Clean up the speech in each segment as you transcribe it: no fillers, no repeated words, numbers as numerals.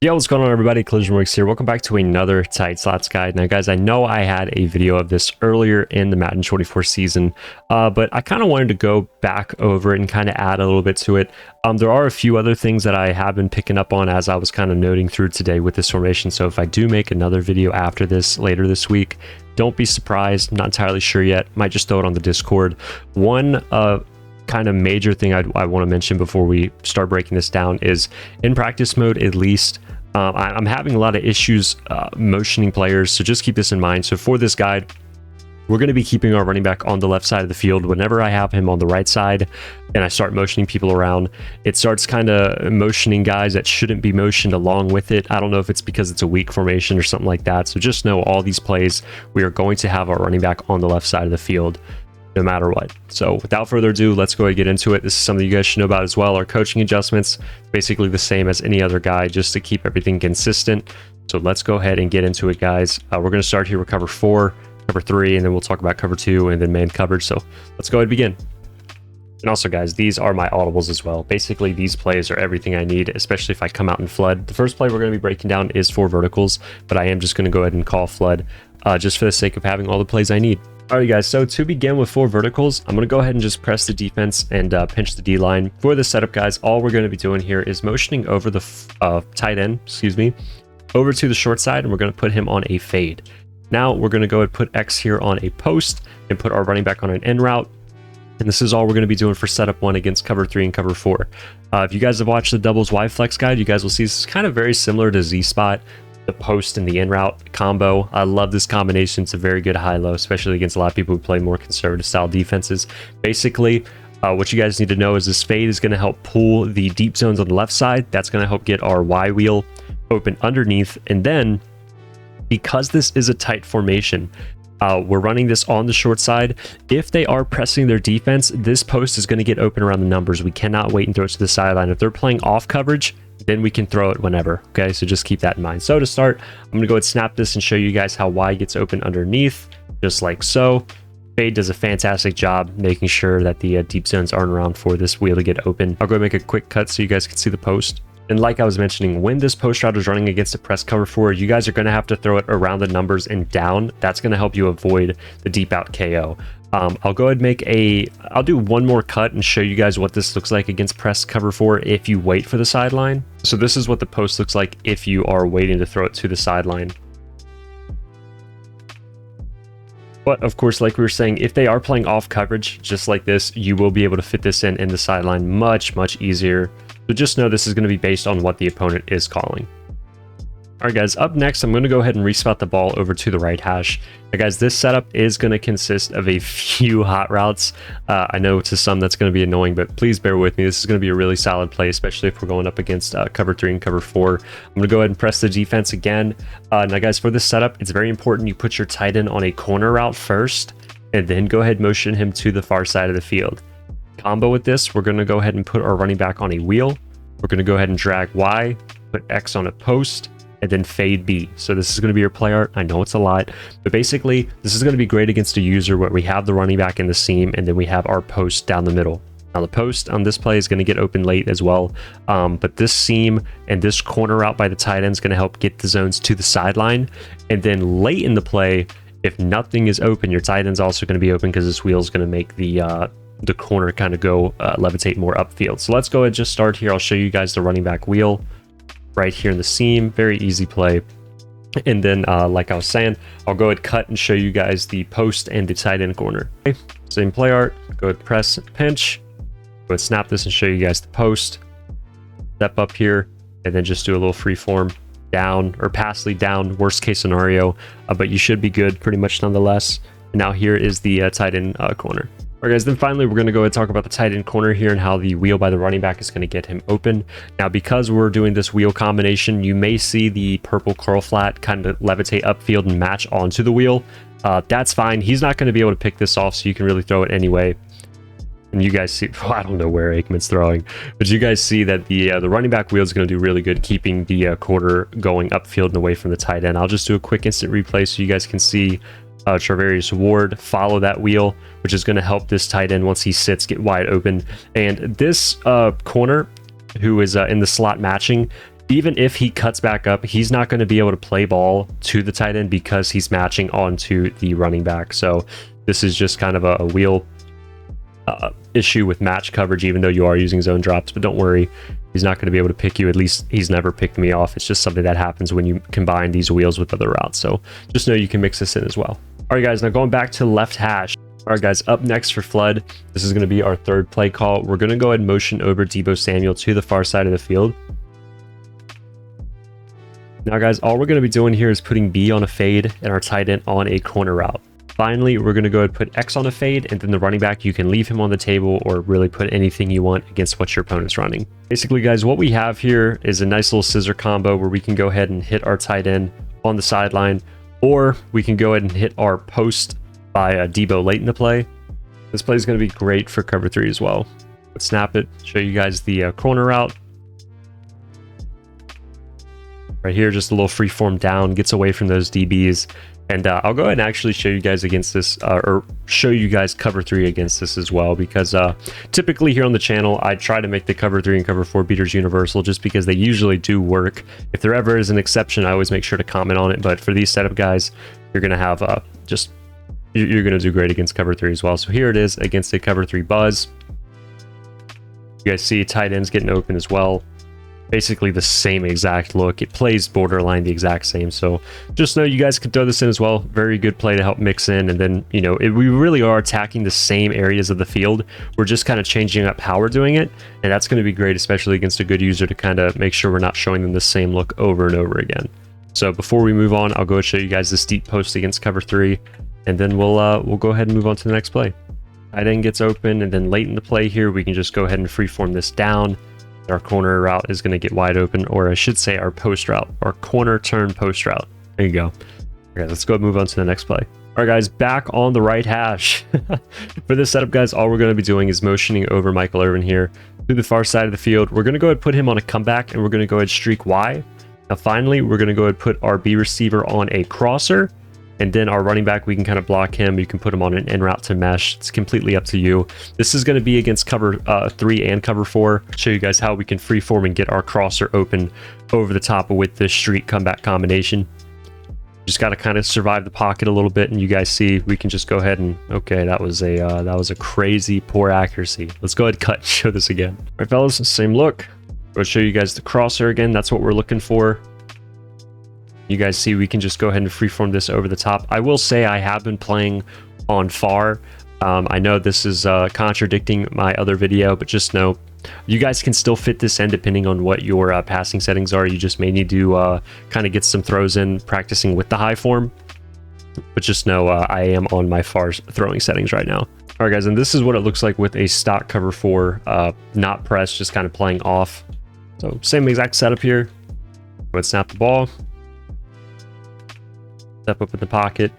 Yo, what's going on, everybody? Collision Works here. Welcome back to another tight slots guide. Now, guys, I know I had a video of this earlier in the Madden 24 season, but I kind of wanted to go back over it and kind of add a little bit to it. There are a few other things that I have been picking up on as I was kind of noting through today with this formation. So if I do make another video after this later this week, don't be surprised. I'm not entirely sure yet. Might just throw it on the Discord. One kind of major thing I want to mention before we start breaking this down is in practice mode, at least, I'm having a lot of issues motioning players, so just keep this in mind. So for this guide, we're going to be keeping our running back on the left side of the field. Whenever I have him on the right side and I start motioning people around, it starts kind of motioning guys that shouldn't be motioned along with it. I don't know if it's because it's a weak formation or something like that. So just know all these plays, we are going to have our running back on the left side of the field no matter what. So without further ado, let's go ahead and get into it. This is something you guys should know about as well. Our coaching adjustments, basically the same as any other guy, just to keep everything consistent. So let's go ahead and get into it, guys. We're going to start here with cover 4, cover 3, and then we'll talk about cover 2 and then man coverage. So let's go ahead and begin. And also, guys, these are my audibles as well. Basically, these plays are everything I need, especially if I come out in flood. The first play we're going to be breaking down is 4 verticals, but I am just going to go ahead and call flood just for the sake of having all the plays I need. Alright, guys, so to begin with 4 verticals, I'm going to go ahead and just press the defense and pinch the D-line. For the setup, guys, all we're going to be doing here is motioning over the tight end, over to the short side, and we're going to put him on a fade. Now, we're going to go ahead and put X here on a post and put our running back on an in route. And this is all we're going to be doing for setup 1 against cover 3 and cover 4. If you guys have watched the doubles Y flex guide, you guys will see this is kind of very similar to Z spot, the post and the in route combo. I love this combination. It's a very good high-low, especially against a lot of people who play more conservative style defenses. Basically, what you guys need to know is this fade is going to help pull the deep zones on the left side. That's going to help get our Y wheel open underneath. And then, because this is a tight formation, we're running this on the short side. If they are pressing their defense, this post is going to get open around the numbers. We cannot wait and throw it to the sideline. If they're playing off coverage, then we can throw it whenever. Okay, so just keep that in mind. So to start, I'm going to go ahead and snap this and show you guys how Y gets open underneath, just like so. Fade does a fantastic job making sure that the deep zones aren't around for this wheel to get open. I'll go and make a quick cut so you guys can see the post. And like I was mentioning, when this post route is running against a press cover 4, you guys are going to have to throw it around the numbers and down. That's going to help you avoid the deep out KO. I'll go ahead and I'll do one more cut and show you guys what this looks like against press cover 4 if you wait for the sideline. So this is what the post looks like if you are waiting to throw it to the sideline. But of course, like we were saying, if they are playing off coverage, just like this, you will be able to fit this in the sideline much easier. So just know this is going to be based on what the opponent is calling. Alright, guys, up next, I'm going to go ahead and respout the ball over to the right hash. Now, guys, this setup is going to consist of a few hot routes. I know to some that's going to be annoying, but please bear with me. This is going to be a really solid play, especially if we're going up against cover 3 and cover 4. I'm going to go ahead and press the defense again. Now, guys, for this setup, it's very important you put your tight end on a corner route first, and then go ahead and motion him to the far side of the field. Combo with this, we're going to go ahead and put our running back on a wheel. We're going to go ahead and drag Y, put X on a post, and then fade B. So this is going to be your play art. I know it's a lot, but basically this is going to be great against a user where we have the running back in the seam and then we have our post down the middle. Now the post on this play is going to get open late as well, but this seam and this corner route by the tight end is going to help get the zones to the sideline. And then late in the play, if nothing is open, your tight end's also going to be open because this wheel is going to make the corner kind of go levitate more upfield. So let's go ahead and just start here. I'll show you guys the running back wheel right here in the seam. Very easy play. And then like I was saying, I'll go ahead cut and show you guys the post and the tight end corner. Okay, same play art. Go ahead press pinch, go ahead snap this and show you guys the post, step up here, and then just do a little free form down or pass lead down, worst case scenario, but you should be good pretty much nonetheless. And now here is the tight end corner. Alright, guys, then finally we're going to go and talk about the tight end corner here and how the wheel by the running back is going to get him open. Now, because we're doing this wheel combination, you may see the purple curl flat kind of levitate upfield and match onto the wheel. That's fine. He's not going to be able to pick this off, so you can really throw it anyway. And you guys see, well, I don't know where Aikman's throwing, but you guys see that the running back wheel is going to do really good keeping the quarter going upfield and away from the tight end. I'll just do a quick instant replay so you guys can see Charvarius Ward follow that wheel, which is going to help this tight end once he sits get wide open. And this corner who is in the slot matching, even if he cuts back up, he's not going to be able to play ball to the tight end because he's matching onto the running back. So this is just kind of a wheel issue with match coverage, even though you are using zone drops. But don't worry, he's not going to be able to pick you. At least he's never picked me off. It's just something that happens when you combine these wheels with other routes. So just know you can mix this in as well. All right, guys, now going back to left hash. All right, guys, up next for flood, this is going to be our third play call. We're going to go ahead and motion over Deebo Samuel to the far side of the field. Now, guys, all we're going to be doing here is putting B on a fade and our tight end on a corner route. Finally, we're going to go ahead and put X on a fade, and then the running back, you can leave him on the table or really put anything you want against what your opponent's running. Basically, guys, what we have here is a nice little scissor combo where we can go ahead and hit our tight end on the sideline, or we can go ahead and hit our post by Deebo late in the play. This play is going to be great for cover 3 as well. Let's snap it, show you guys the corner route. Right here, just a little free form down, gets away from those DBs. And I'll go ahead and actually show you guys against this, or show you guys cover 3 against this as well, because typically here on the channel, I try to make the cover 3 and cover 4 beaters universal just because they usually do work. If there ever is an exception, I always make sure to comment on it. But for these setup guys, you're going to have you're going to do great against cover 3 as well. So here it is against a cover 3 buzz. You guys see tight ends getting open as well. Basically the same exact look. It plays borderline the exact same. So just know you guys can throw this in as well. Very good play to help mix in. And then, you know, we really are attacking the same areas of the field. We're just kind of changing up how we're doing it. And that's going to be great, especially against a good user, to kind of make sure we're not showing them the same look over and over again. So before we move on, I'll go and show you guys this deep post against cover 3. And then we'll go ahead and move on to the next play. Tight end gets open, and then late in the play here, we can just go ahead and freeform this down. Our corner route is going to get wide open, or I should say our post route, our corner turn post route. There you go. Okay, let's go move on to the next play. All right, guys, back on the right hash. For this setup, guys, all we're going to be doing is motioning over Michael Irvin here to the far side of the field. We're going to go ahead and put him on a comeback, and we're going to go ahead and streak Y. Now, finally, we're going to go ahead and put our B receiver on a crosser. And then our running back, we can kind of block him. You can put him on an en route to mesh. It's completely up to you. This is going to be against cover 3 and cover 4. Show you guys how we can freeform and get our crosser open over the top with this streak comeback combination. Just got to kind of survive the pocket a little bit, and you guys see we can just go ahead and okay, that was a crazy poor accuracy. Let's go ahead and cut and show this again. All right, fellas, same look. I'll show you guys the crosser again. That's what we're looking for. You guys see we can just go ahead and freeform this over the top. I will say I have been playing on far. I know this is contradicting my other video, but just know you guys can still fit this in depending on what your passing settings are. You just may need to kind of get some throws in practicing with the high form. But just know I am on my far throwing settings right now. All right, guys, and this is what it looks like with a stock cover 4, not pressed, just kind of playing off. So same exact setup here. Go ahead and snap the ball. Step up in the pocket.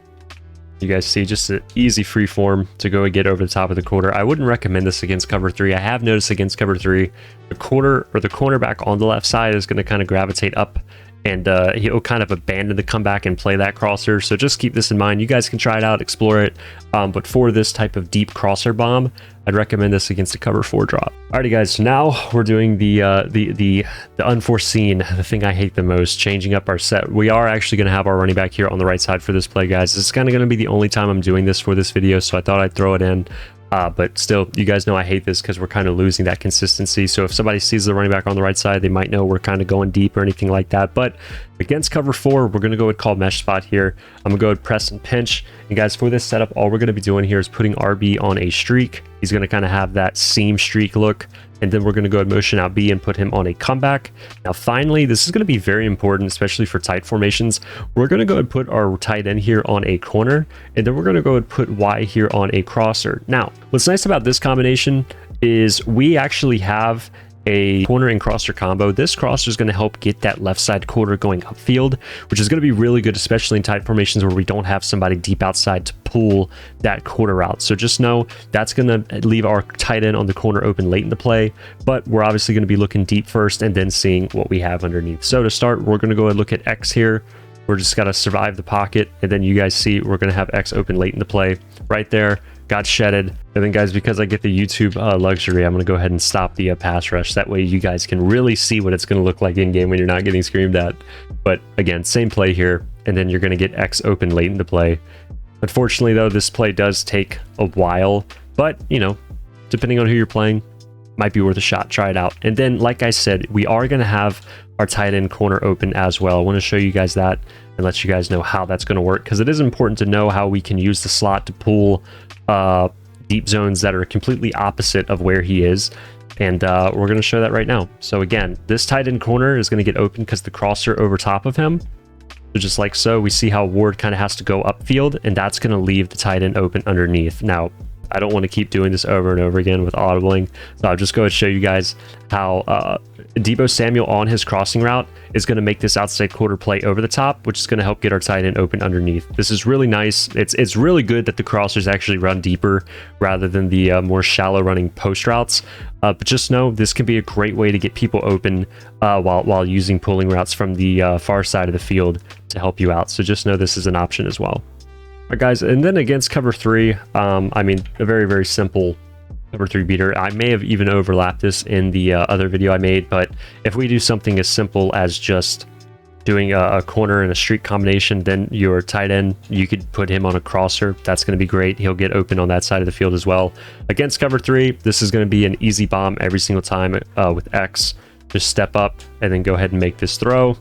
You guys see just an easy free form to go and get over the top of the quarter. I wouldn't recommend this against cover 3. I have noticed against cover 3, the quarter or the cornerback on the left side is going to kind of gravitate up, and he'll kind of abandon the comeback and play that crosser. So just keep this in mind. You guys can try it out, explore it. But for this type of deep crosser bomb, I'd recommend this against a cover 4 drop. Alrighty, guys. So now we're doing the unforeseen, the thing I hate the most, changing up our set. We are actually going to have our running back here on the right side for this play, guys. This is kind of going to be the only time I'm doing this for this video, so I thought I'd throw it in. But still, you guys know I hate this because we're kind of losing that consistency. So if somebody sees the running back on the right side, they might know we're kind of going deep or anything like that. But against cover 4, we're going to go and call mesh spot here. I'm going to go and press and pinch. And guys, for this setup, all we're going to be doing here is putting RB on a streak. He's going to kind of have that seam streak look. And then we're going to go and motion out B and put him on a comeback. Now, finally, this is going to be very important, especially for tight formations. We're going to go and put our tight end here on a corner, and then we're going to go and put Y here on a crosser. Now, what's nice about this combination is we actually have a corner and crosser combo. This crosser is going to help get that left side quarter going upfield, which is going to be really good, especially in tight formations where we don't have somebody deep outside to pull that quarter out. So just know that's going to leave our tight end on the corner open late in the play, but we're obviously going to be looking deep first and then seeing what we have underneath. So to start, we're going to go and look at X here. We're just got to survive the pocket, and then you guys see we're going to have X open late in the play right there. got shedded. And then guys, because I get the YouTube luxury, I'm going to go ahead and stop the pass rush. That way you guys can really see what it's going to look like in game when you're not getting screamed at. But again, same play here. And then you're going to get X open late in the play. Unfortunately though, this play does take a while, but you know, depending on who you're playing, might be worth a shot. Try it out. And then, like I said, we are going to have our tight end corner open as well. I want to show you guys that and let you guys know how that's going to work, because it is important to know how we can use the slot to pull deep zones that are completely opposite of where he is. And we're going to show that right now. So again, this tight end corner is going to get open because the crosser over top of him. So just like so, we see how Ward kind of has to go upfield, and that's going to leave the tight end open underneath. Now, I don't want to keep doing this over and over again with audibling, so I'll just go and show you guys how Deebo Samuel on his crossing route is going to make this outside quarter play over the top, which is going to help get our tight end open underneath. This is really nice. It's really good that the crossers actually run deeper rather than the more shallow running post routes. But just know this can be a great way to get people open while using pulling routes from the far side of the field to help you out. So just know this is an option as well. All right, guys, and then against cover 3, I mean, a very, very simple cover 3 beater. I may have even overlapped this in the other video I made, but if we do something as simple as just doing a corner and a streak combination, then your tight end, you could put him on a crosser. That's going to be great. He'll get open on that side of the field as well. Against cover 3, this is going to be an easy bomb every single time with X. Just step up and then go ahead and make this throw,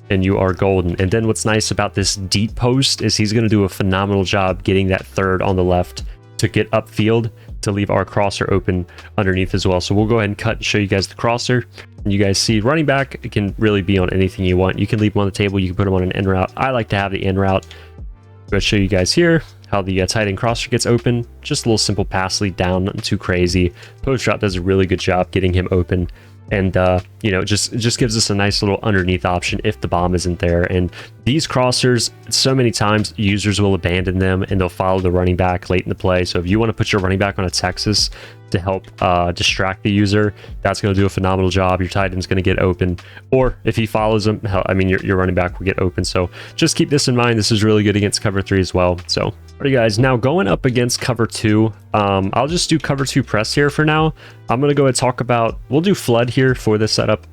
and you are golden. And then what's nice about this deep post is he's going to do a phenomenal job getting that third on the left to get upfield to leave our crosser open underneath as well. So we'll go ahead and cut and show you guys the crosser. And you guys see running back, it can really be on anything you want. You can leave him on the table, you can put him on an in route. I like to have the in route. I'm going to show you guys here how the tight end crosser gets open. Just a little simple pass lead down, nothing too crazy. Post route does a really good job getting him open. And you know, just gives us a nice little underneath option if the bomb isn't there. And these crossers, so many times users will abandon them and they'll follow the running back late in the play. So if you want to put your running back on a Texas to help distract the user, that's going to do a phenomenal job. Your tight end's going to get open, or if he follows him, hell, I mean, your running back will get open. So just keep this in mind. This is really good against cover 3 as well. So all right, guys, now going up against cover 2, I'll just do cover 2 press here for now. I'm going to go and talk about, we'll do flood here for this setup.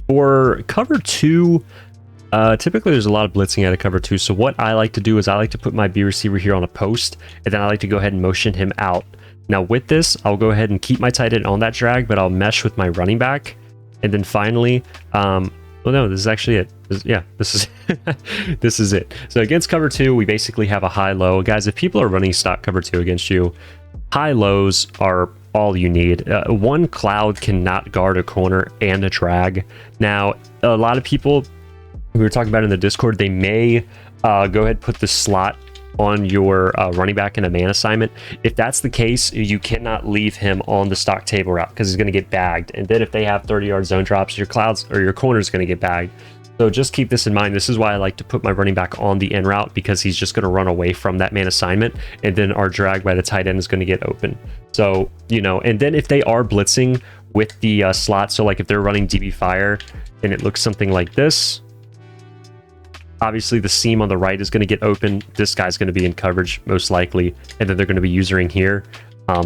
For cover 2, typically there's a lot of blitzing out of cover 2. So what I like to do is I like to put my B receiver here on a post, and then I like to go ahead and motion him out. Now with this, I'll go ahead and keep my tight end on that drag, but I'll mesh with my running back. And then finally, well, no, this is actually it. This is this is it. So against cover 2, we basically have a high-low. Guys, if people are running stock cover 2 against you, high-lows are all you need. One cloud cannot guard a corner and a drag. Now, a lot of people, we were talking about in the Discord, they may go ahead and put the slot on your running back in a man assignment. If that's the case, you cannot leave him on the stock table route because he's going to get bagged. And then if they have 30-yard zone drops, your clouds or your corner is going to get bagged. So just keep this in mind. This is why I like to put my running back on the in route, because he's just going to run away from that man assignment, and then our drag by the tight end is going to get open. So, you know, and then if they are blitzing with the slot, so like if they're running DB fire and it looks something like this, obviously the seam on the right is going to get open. This guy's going to be in coverage most likely, and then they're going to be usering here.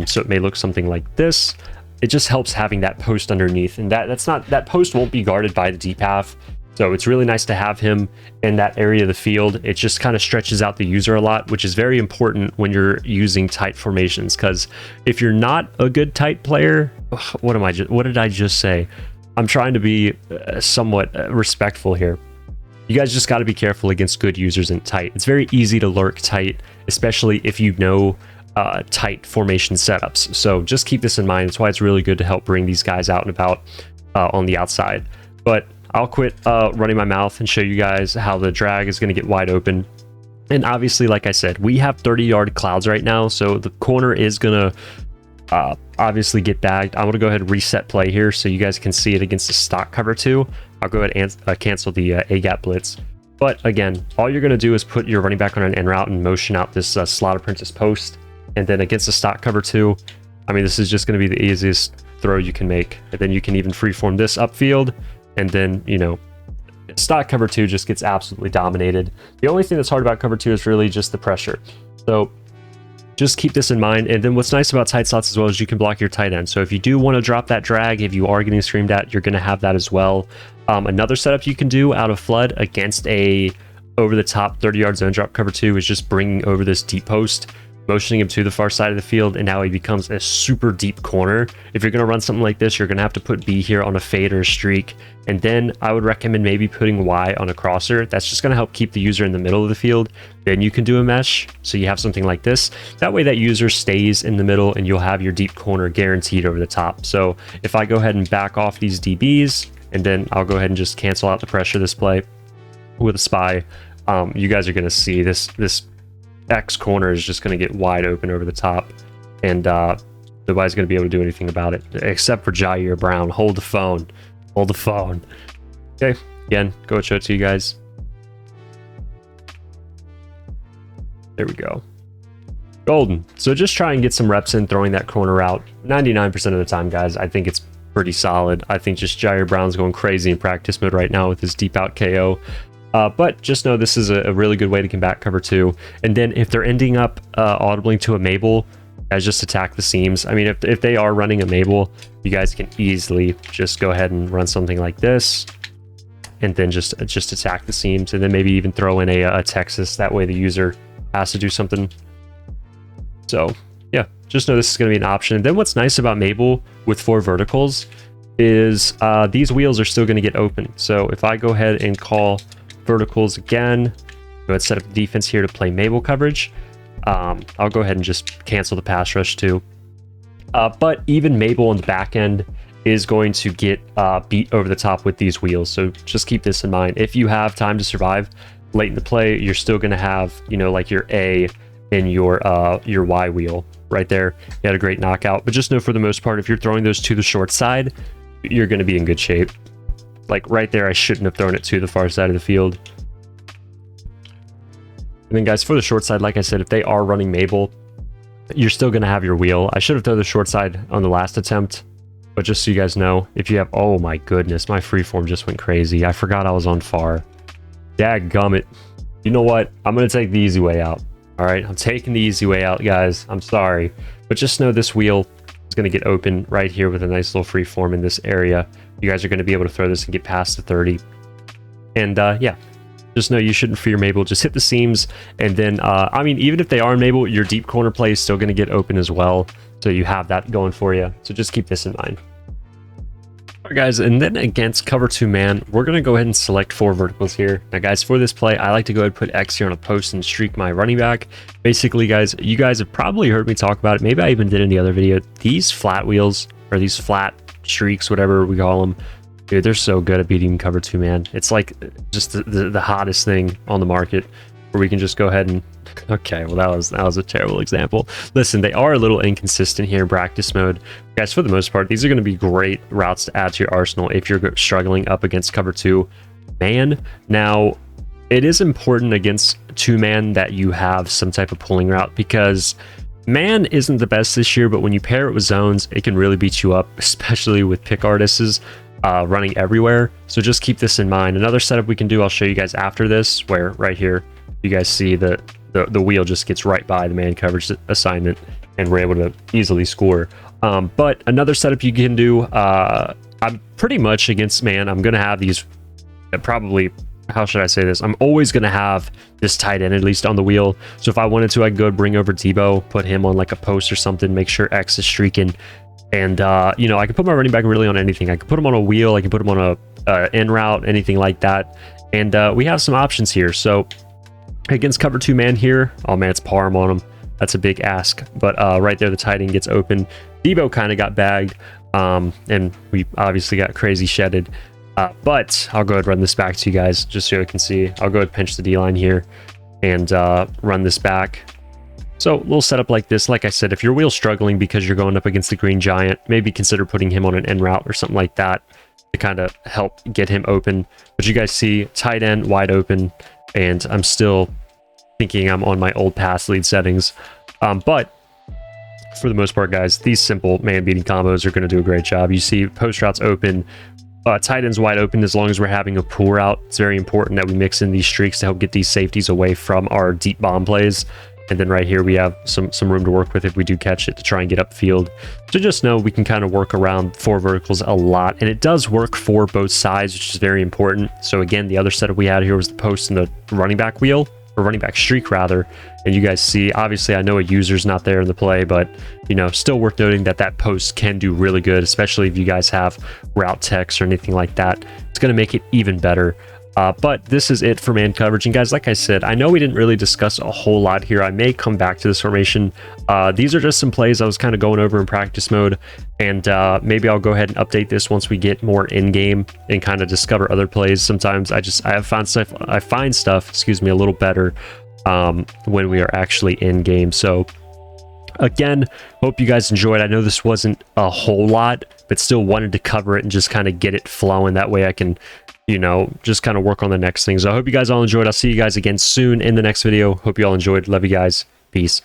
So it may look something like this. It just helps having that post underneath, and that post won't be guarded by the deep half. So it's really nice to have him in that area of the field. It just kind of stretches out the user a lot, which is very important when you're using tight formations. Because if you're not a good tight player, what did I just say? I'm trying to be somewhat respectful here. You guys just got to be careful against good users in tight. It's very easy to lurk tight, especially if you know tight formation setups. So just keep this in mind. That's why it's really good to help bring these guys out and about on the outside. But I'll quit running my mouth and show you guys how the drag is going to get wide open. And obviously, like I said, we have 30-yard clouds right now, so the corner is going to obviously get bagged. I'm going to go ahead and reset play here so you guys can see it against the stock cover 2. I'll go ahead and cancel the A-gap blitz. But again, all you're going to do is put your running back on an in route and motion out this slot apprentice post. And then against the stock cover 2, I mean, this is just going to be the easiest throw you can make. And then you can even freeform this upfield. And then, you know, stock cover 2 just gets absolutely dominated. The only thing that's hard about cover 2 is really just the pressure. So just keep this in mind. And then what's nice about tight slots as well is you can block your tight end. So if you do want to drop that drag, if you are getting screamed at, you're going to have that as well. Another setup you can do out of flood against a over the top 30-yard zone drop cover 2 is just bringing over this deep post, motioning him to the far side of the field, and now he becomes a super deep corner. If you're going to run something like this, you're going to have to put B here on a fade or a streak, and then I would recommend maybe putting Y on a crosser. That's just going to help keep the user in the middle of the field. Then you can do a mesh, so you have something like this. That way that user stays in the middle, and you'll have your deep corner guaranteed over the top. So if I go ahead and back off these DBs, and then I'll go ahead and just cancel out the pressure this play with a spy, you guys are going to see this X corner is just going to get wide open over the top, and nobody's going to be able to do anything about it except for Jair Brown. Hold the phone. Hold the phone. Okay, again, go show it to you guys. There we go. Golden. So just try and get some reps in throwing that corner out. 99% of the time, guys, I think it's pretty solid. I think just Jair Brown's going crazy in practice mode right now with his deep out KO. But just know this is a really good way to combat cover 2. And then if they're ending up audibling to a Mable, guys, just attack the seams. I mean, if they are running a Mable, you guys can easily just go ahead and run something like this, and then just attack the seams, and then maybe even throw in a Texas. That way the user has to do something. So yeah, just know this is going to be an option. And then what's nice about Mable with 4 verticals is these wheels are still going to get open. So if I go ahead and call verticals again, go ahead and set up the defense here to play Mable coverage, I'll go ahead and just cancel the pass rush too. But even Mable on the back end is going to get beat over the top with these wheels. So just keep this in mind. If you have time to survive late in the play, you're still going to have, you know, like your A and your Y wheel right there. You had a great knockout, but just know for the most part, if you're throwing those to the short side, you're going to be in good shape. Like right there, I shouldn't have thrown it to the far side of the field. And then guys, for the short side, like I said, if they are running Mable, you're still going to have your wheel. I should have thrown the short side on the last attempt, but just so you guys know, if you have, oh my goodness, my freeform just went crazy. I forgot I was on far. Dadgummit. You know what? I'm going to take the easy way out. All right, I'm taking the easy way out, guys. I'm sorry, but just know this wheel is going to get open right here with a nice little freeform in this area. You guys are going to be able to throw this and get past the 30. And yeah, just know you shouldn't fear Mable. Just hit the seams, and then I mean, even if they are in Mable, your deep corner play is still going to get open as well. So you have that going for you. So just keep this in mind. All right, guys, and then against cover 2 man, we're going to go ahead and select 4 verticals here. Now, guys, for this play, I like to go ahead and put X here on a post and streak my running back. Basically, guys, you guys have probably heard me talk about it. Maybe I even did in the other video. These flat wheels, or these flat streaks, whatever we call them, dude, they're so good at beating cover 2 man. It's like just the hottest thing on the market, where we can just go ahead and, okay, well, that was a terrible example. Listen, they are a little inconsistent here in practice mode. Guys, for the most part, these are going to be great routes to add to your arsenal if you're struggling up against cover 2 man. Now, it is important against 2-man that you have some type of pulling route, because man isn't the best this year, but when you pair it with zones, it can really beat you up, especially with pick artists running everywhere. So just keep this in mind. Another setup we can do, I'll show you guys after this, where right here, you guys see the wheel just gets right by the man coverage assignment, and we're able to easily score. But another setup you can do, I'm pretty much against man, I'm going to have these probably, how should I say this? I'm always going to have this tight end at least on the wheel. So if I wanted to, I could go bring over Debo, put him on like a post or something, make sure X is streaking. And, you know, I can put my running back really on anything. I can put him on a wheel. I can put him on a in route, anything like that. And we have some options here. So against cover 2 man here, oh man, it's Parm on him. That's a big ask. But right there, the tight end gets open. Debo kind of got bagged. And we obviously got crazy shedded. But I'll go ahead and run this back to you guys just so you can see. I'll go ahead and pinch the D-line here and run this back. So a little setup like this. Like I said, if your wheel's struggling because you're going up against the Green Giant, maybe consider putting him on an end route or something like that to kind of help get him open. But you guys see tight end wide open, and I'm still thinking I'm on my old pass lead settings. But for the most part, guys, these simple man beating combos are going to do a great job. You see post routes open, tight ends wide open. As long as we're having a pull route, it's very important that we mix in these streaks to help get these safeties away from our deep bomb plays. And then right here, we have some room to work with if we do catch it to try and get upfield. So just know we can kind of work around 4 verticals a lot. And it does work for both sides, which is very important. So again, the other setup we had here was the post and the running back wheel, or running back streak rather. And you guys see, obviously I know a user's not there in the play, but you know, still worth noting that that post can do really good, especially if you guys have route text or anything like that. It's going to make it even better. But this is it for man coverage. And guys, like I said, I know we didn't really discuss a whole lot here. I may come back to this formation. These are just some plays I was kind of going over in practice mode. And maybe I'll go ahead and update this once we get more in game and kind of discover other plays. Sometimes I find stuff, excuse me, a little better when we are actually in game. So again, hope you guys enjoyed. I know this wasn't a whole lot, but still wanted to cover it and just kind of get it flowing. That way I can, you know, just kind of work on the next thing. So I hope you guys all enjoyed. I'll see you guys again soon in the next video. Hope you all enjoyed. Love you guys. Peace.